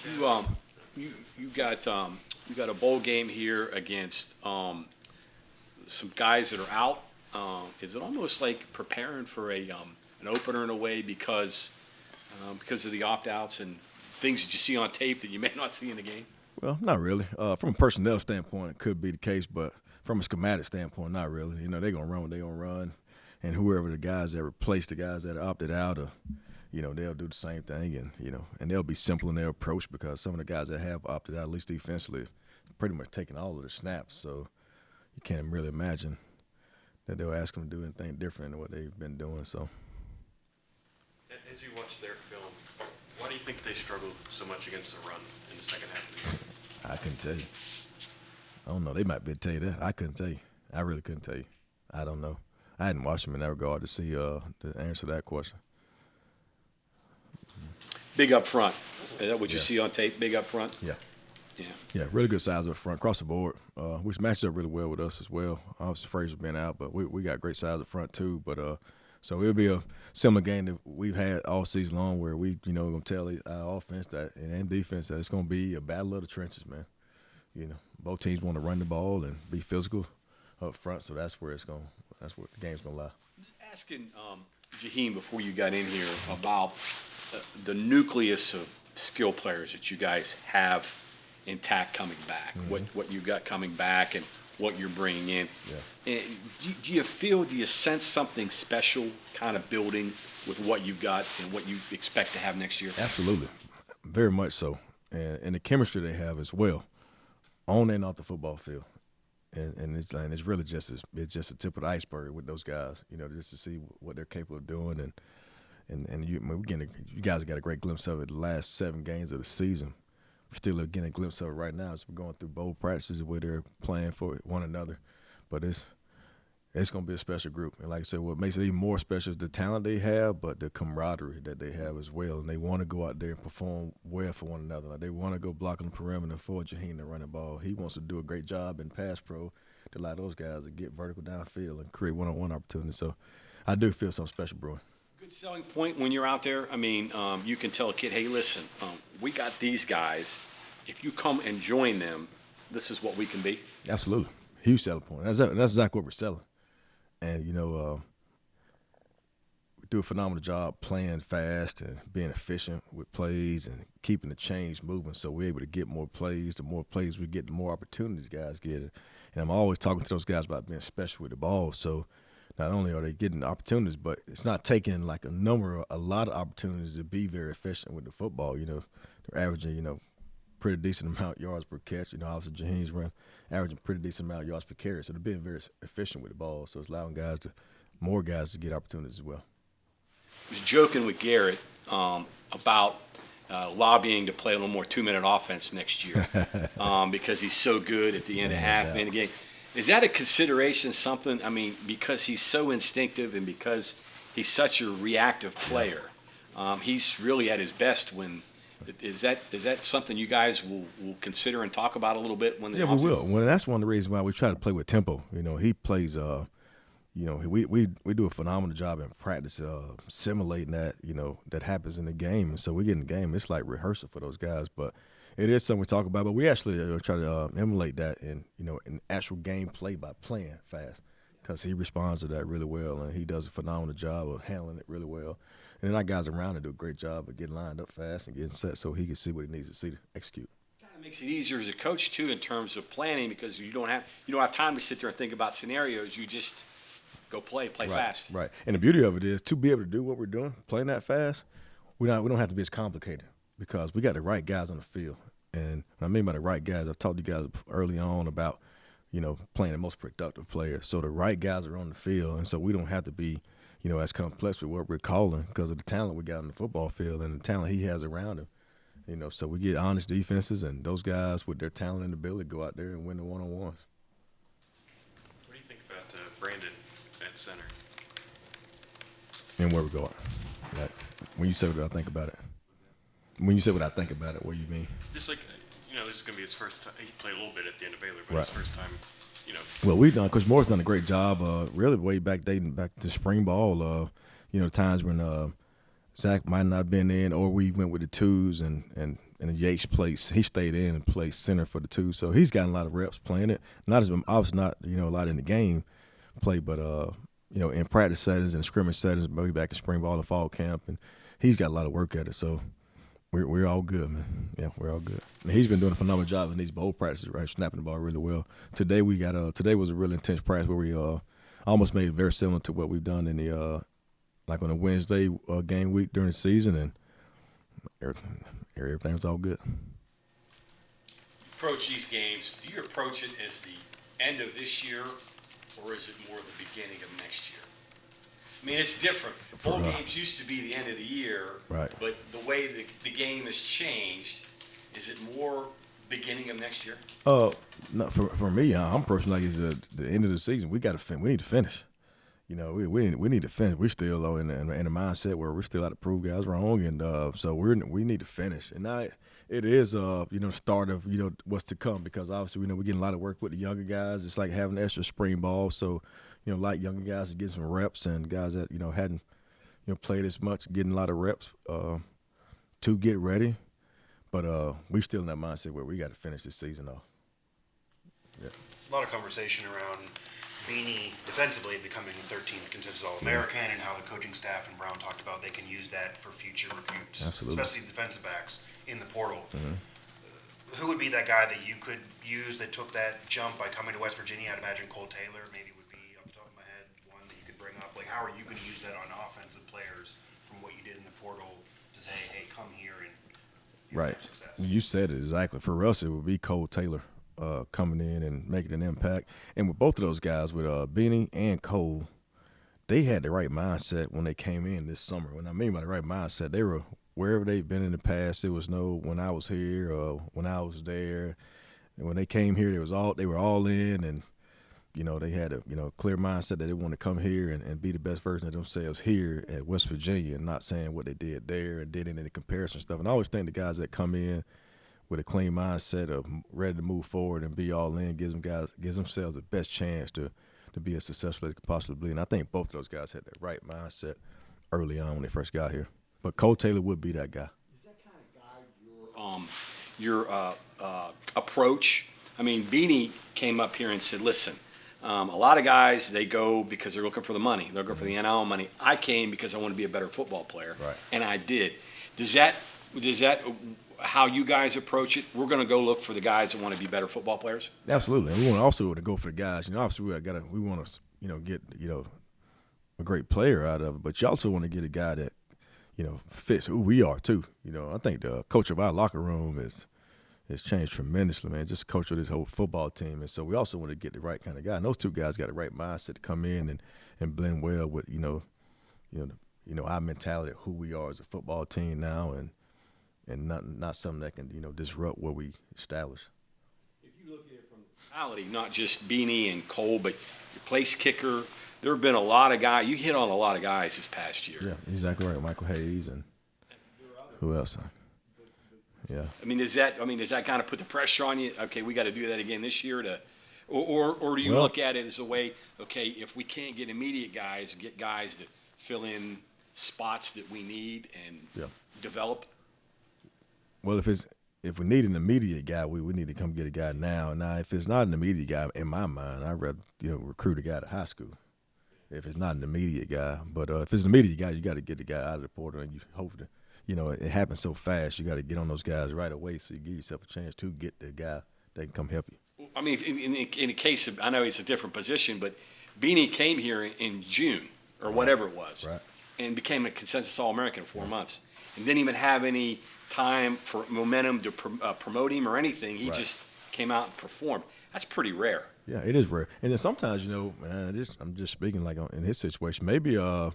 You you got a bowl game here against some guys that are out. Is it almost like preparing for an opener in a way because of the opt-outs and things that you see on tape that you may not see in the game? Well, not really. From a personnel standpoint, it could be the case, but from a schematic standpoint, not really. You know, they're going to run what they're going to run, and whoever the guys that replace the guys that opted out, you know, they'll do the same thing, and, you know, and they'll be simple in their approach because some of the guys that have opted out, at least defensively, pretty much taking all of the snaps, so you can't really imagine that they'll ask them to do anything different than what they've been doing, so. As you watch their film, why do you think they struggled so much against the run in the second half of the year? I couldn't tell you. I don't know. They might be able to tell you that. I couldn't tell you. I really couldn't tell you. I don't know. I hadn't watched them in that regard to see the answer to that question. Big up front. Is that what you see on tape? Big up front? Yeah. Yeah. Yeah, really good size up front, across the board, which matches up really well with us as well. Obviously, Frazier been out, but we got great size up front too. But so it'll be a similar game that we've had all season long, where we, you know, going to tell our offense that and defense that it's going to be a battle of the trenches, man. You know, both teams want to run the ball and be physical up front, so that's where the game's going to lie. I was asking Jaheim before you got in here about the nucleus of skill players that you guys have intact coming back, what you got coming back and what you're bringing in. Yeah. And do you sense something special kind of building with what you've got and what you expect to have next year? Absolutely. Very much so. And the chemistry they have as well, on and off the football field. And it's really just a tip of the iceberg with those guys, you know, just to see what they're capable of doing. And you guys got a great glimpse of it the last 7 games of the season. We're still getting a glimpse of it right now as we're going through bowl practices where they're playing for one another. But it's going to be a special group. And like I said, what makes it even more special is the talent they have, but the camaraderie that they have as well. And they want to go out there and perform well for one another. Like they want to go block on the perimeter for Jaheim to run the ball. He wants to do a great job in pass pro to allow those guys to get vertical downfield and create one-on-one opportunities. So I do feel something special brewing. Good selling point when you're out there. I mean, you can tell a kid, hey, listen, we got these guys. If you come and join them, this is what we can be. Absolutely. Huge selling point. That's exactly what we're selling. And, you know, we do a phenomenal job playing fast and being efficient with plays and keeping the chains moving so we're able to get more plays. The more plays we get, the more opportunities guys get. And I'm always talking to those guys about being special with the ball. So not only are they getting opportunities, but it's not taking like a lot of opportunities to be very efficient with the football. You know, they're averaging, you know, pretty decent amount of yards per catch. You know, obviously Jaheim's averaging pretty decent amount of yards per carry. So they're being very efficient with the ball. So it's allowing more guys to get opportunities as well. I was joking with Garrett about lobbying to play a little more 2-minute offense next year because he's so good at the end of half-minute game. Is that a consideration, something, I mean, because he's so instinctive and because he's such a reactive player, he's really at his best when – is that something you guys will consider and talk about a little bit when the offseason? Yeah, we will. Well, that's one of the reasons why we try to play with tempo. You know, he plays you know, we do a phenomenal job in practice simulating that, you know, that happens in the game. And so we get in the game, it's like rehearsal for those guys. But it is something we talk about, but we actually try to emulate that in, you know, in actual game play by playing fast because he responds to that really well, and he does a phenomenal job of handling it really well. And then our guys around him do a great job of getting lined up fast and getting set so he can see what he needs to see to execute. Kind of makes it easier as a coach too in terms of planning because you don't have time to sit there and think about scenarios. You just go play fast. Right. And the beauty of it is to be able to do what we're doing, playing that fast, we don't have to be as complicated because we got the right guys on the field. And what I mean by the right guys, I've talked to you guys early on about, you know, playing the most productive players. So the right guys are on the field, and so we don't have to be, you know, as complex with what we're calling because of the talent we got on the football field and the talent he has around him. You know, so we get honest defenses, and those guys with their talent and ability go out there and win the one-on-ones. What do you think about Brandon at center? And where we're going. Like, when you say what I think about it. When you say what I think about it, what do you mean? Just like, you know, this is going to be his first time. He played a little bit at the end of Baylor, but his first time, you know. Well, Coach Moore's done a great job, really dating back to spring ball, you know, times when Zach might not have been in or we went with the twos and and Yates plays. He stayed in and played center for the two, so he's gotten a lot of reps playing it. Not as obviously not a lot in the game play, but in practice settings and scrimmage settings, maybe back in spring ball and fall camp, and he's got a lot of work at it. So we're all good, man. Yeah, we're all good. And he's been doing a phenomenal job in these bowl practices, right? Snapping the ball really well. Today today was a really intense practice where we almost made it very similar to what we've done in the like on a Wednesday game week during the season, and everything was all good. Approach these games. Do you approach it as the end of this year, or is it more the beginning of next year? I mean, it's different. Bowl games used to be the end of the year, right? But the way the game has changed, is it more beginning of next year? No, for me, I'm personally like it's the end of the season. We need to finish. We need to finish. We're still in a mindset where we're still out to prove guys wrong, and so we need to finish. And now it is the start of what's to come, because obviously we're getting a lot of work with the younger guys. It's like having extra spring ball, so like younger guys to get some reps, and guys that hadn't played as much getting a lot of reps to get ready. But we still in that mindset where we got to finish this season off. Yeah. A lot of conversation around Beanie defensively becoming the 13th consensus All-American, and how the coaching staff and Brown talked about they can use that for future recruits, Absolutely. especially defensive backs in the portal. Mm-hmm. Who would be that guy that you could use that took that jump by coming to West Virginia? I'd imagine Cole Taylor maybe would be, off the top of my head, one that you could bring up. Like, how are you going to use that on offensive players from what you did in the portal to say, hey, come here and Right. have success? You said it exactly. For us, it would be Cole Taylor coming in and making an impact. And with both of those guys, with Beanie and Cole, they had the right mindset when they came in this summer. When I mean by the right mindset, they were wherever they've been in the past. It was no when I was here or when I was there. And when they came here, they were all in, and they had a clear mindset that they want to come here and be the best version of themselves here at West Virginia, and not saying what they did there and did any comparison stuff. And I always think the guys that come in with a clean mindset of ready to move forward and be all in gives themselves the best chance to be as successful as they could possibly be. And I think both of those guys had that right mindset early on when they first got here. But Cole Taylor would be that guy. Does that kind of guide your approach? I mean, Beanie came up here and said, listen, a lot of guys, they go because they're looking for the money. They're looking for the NIL money. I came because I want to be a better football player, right. And I did. Does that how you guys approach it? We're going to go look for the guys that want to be better football players? Absolutely. And we want also to go for the guys. Obviously we want to get a great player out of it, but you also want to get a guy that fits who we are too. I think the coach of our locker room has changed tremendously, man. Just coach of this whole football team, and so we also want to get the right kind of guy. And those two guys got the right mindset to come in and blend well with our mentality of who we are as a football team now, and not something that can disrupt what we establish. If you look at it from the mentality, not just Beanie and Cole, but your place kicker. There have been a lot of guys. You hit on a lot of guys this past year. Yeah, exactly right. Michael Hayes and who else? Yeah. I mean, does that kind of put the pressure on you? Okay, we got to do that again this year or do you look at it as a way? Okay, if we can't get immediate guys, get guys to fill in spots that we need and develop. Well, if we need an immediate guy, we need to come get a guy now. Now, if it's not an immediate guy, in my mind, I'd rather recruit a guy to high school. If it's not an immediate guy, but if it's an immediate guy, you got to get the guy out of the portal, and you hope to, it happens so fast. You got to get on those guys right away, so you give yourself a chance to get the guy that can come help you. I mean, in the case of, I know it's a different position, but Beanie came here in June or whatever it was, right, and became a consensus All-American in 4 months, and didn't even have any time for momentum to promote him or anything. He just came out and performed. That's pretty rare. Yeah, it is rare. And then sometimes, I'm just speaking like in his situation. Maybe, it's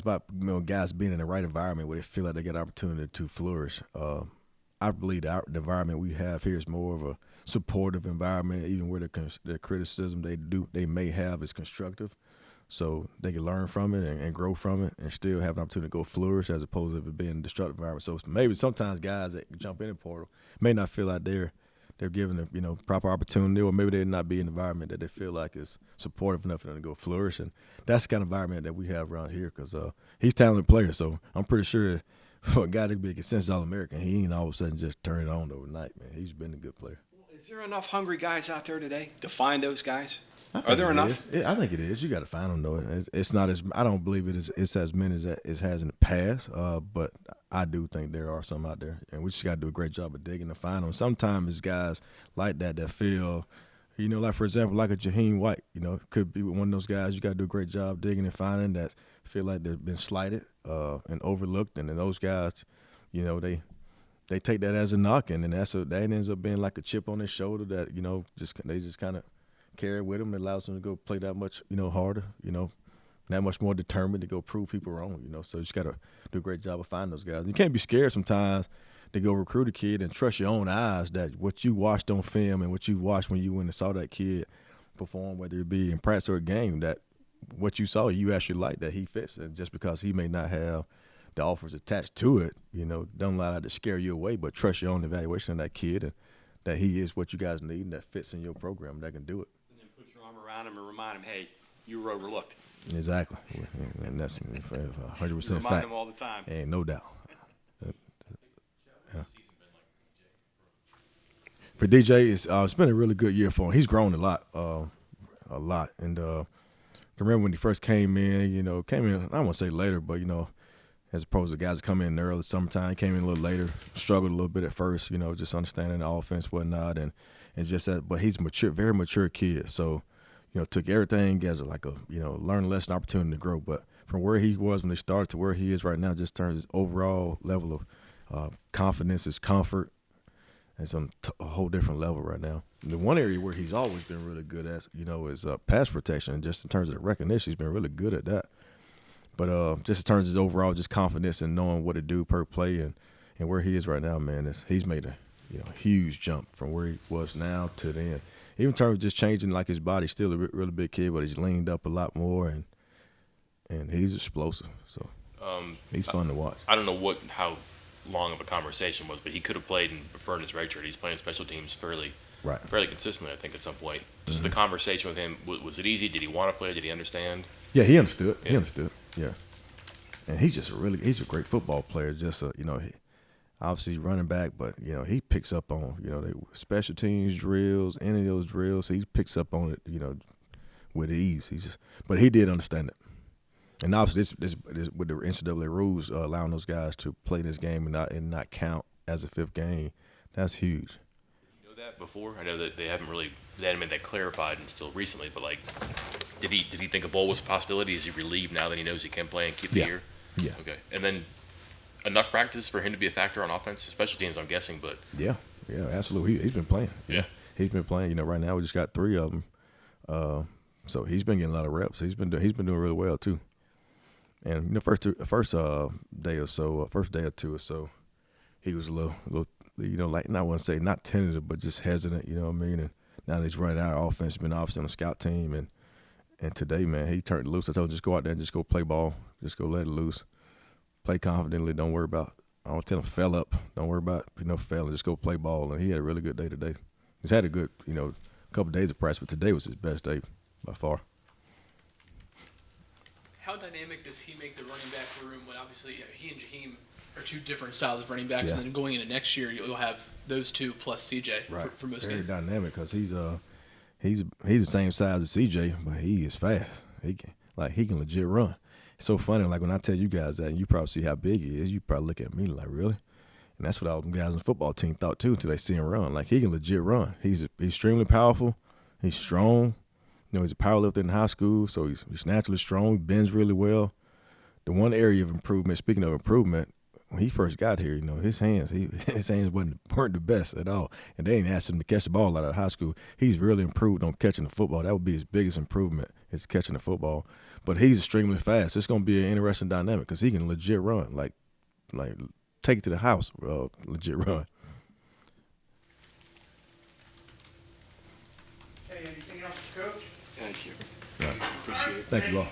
about guys being in the right environment where they feel like they get an opportunity to flourish. I believe the environment we have here is more of a supportive environment, even where the criticism they may have is constructive. So they can learn from it and grow from it and still have an opportunity to go flourish, as opposed to it being a destructive environment. So maybe sometimes guys that jump in the portal may not feel like they're given a proper opportunity, or maybe they're not be in an environment that they feel like is supportive enough for them to go flourish. And that's the kind of environment that we have around here, because he's a talented player. So I'm pretty sure for a guy to be a consensus All-American, he ain't all of a sudden just turn it on overnight, man. He's been a good player. Is there enough hungry guys out there today to find those guys? I Are think there it enough? is. I think it is. You got to find them though. It's not as I don't believe it's as many as it has in the past. But I do think there are some out there, and we just got to do a great job of digging to find them. Sometimes it's guys like that feel, like for example, like a Jaheim White. Could be one of those guys you got to do a great job digging and finding that feel like they've been slighted and overlooked, and then those guys, they take that as a knock, and then that ends up being like a chip on their shoulder that they just kind of carry with them. It allows them to go play that much harder, that much more determined to go prove people wrong. So you just got to do a great job of finding those guys. You can't be scared sometimes to go recruit a kid and trust your own eyes that what you watched on film and what you watched when you went and saw that kid perform, whether it be in practice or a game, that what you saw you actually like, that he fits. And just because he may not have the offers attached to it, don't allow that to scare you away, but trust your own evaluation of that kid and that he is what you guys need and that fits in your program, that can do it. And then put your arm around him and remind him, hey, you were overlooked. Exactly. And that's 100% Remind fact. him all the time. Ain't no doubt. For DJ, it's been a really good year for him. He's grown a lot. And I remember when he first came in, I don't want to say later, but, as opposed to guys that come in early summertime, came in a little later, struggled a little bit at first, just understanding the offense, whatnot, and just that. But he's mature, very mature kid. So, took everything as learn lesson, opportunity to grow. But from where he was when he started to where he is right now, just turns his overall level of confidence, his comfort. It's on a whole different level right now. The one area where he's always been really good at, is pass protection. Just in terms of the recognition, he's been really good at that. But just in terms of his overall just confidence and knowing what to do per play and where he is right now, man, he's made a huge jump from where he was now to then. Even in terms of just changing like his body, still a really big kid, but he's leaned up a lot more and he's explosive. So he's fun to watch. I don't know how long of a conversation was, but he could have played and burned his red shirt. He's playing special teams fairly consistently, I think, at some point. Just the conversation with him, was it easy? Did he want to play? Did he understand? Yeah, he understood. Yeah. He understood. Yeah, and he's a great football player. Just obviously running back, but he picks up on the special teams drills, any of those drills. He picks up on it, with ease. But he did understand it. And obviously, this with the NCAA rules allowing those guys to play this game and not count as a fifth game, that's huge. You know that before? I know that they hadn't made that clarified until recently. But did he think a bowl was a possibility? Is he relieved now that he knows he can play and keep the year? Yeah. Okay. And then enough practice for him to be a factor on offense, special teams, I'm guessing. But yeah, absolutely. He's been playing. Yeah. He's been playing. Right now we just got 3 of them. So he's been getting a lot of reps. He's been doing really well too. And first day or two or so, he was a little, like, I wouldn't say not tentative, but just hesitant. You know what I mean? And now that he's running our offense, he's been obviously on the scout team, and today, man, he turned loose. I told him just go out there and just go play ball, just go let it loose, play confidently. Don't worry about. I don't tell him fail up. Don't worry about failing. Just go play ball. And he had a really good day today. He's had a good couple of days of practice, but today was his best day by far. How dynamic does he make the running back room when obviously he and Jaheim are two different styles of running backs, and then going into next year you'll have those two plus CJ for most Very games. dynamic because he's the same size as CJ, but he is fast. He can legit run. It's so funny. Like when I tell you guys that, and you probably see how big he is, you probably look at me like, really? And that's what all them guys on the football team thought too until they see him run. Like he can legit run. He's extremely powerful. He's strong. He's a powerlifter in high school, so he's naturally strong. He bends really well. The one area of improvement, speaking of improvement, when he first got here, his hands weren't the best at all. And they didn't ask him to catch the ball out of high school. He's really improved on catching the football. That would be his biggest improvement, is catching the football. But he's extremely fast. It's going to be an interesting dynamic because he can legit run, like take it to the house, legit run. Hey, anything else, Coach? Thank you. Right. Appreciate it. Thank you all.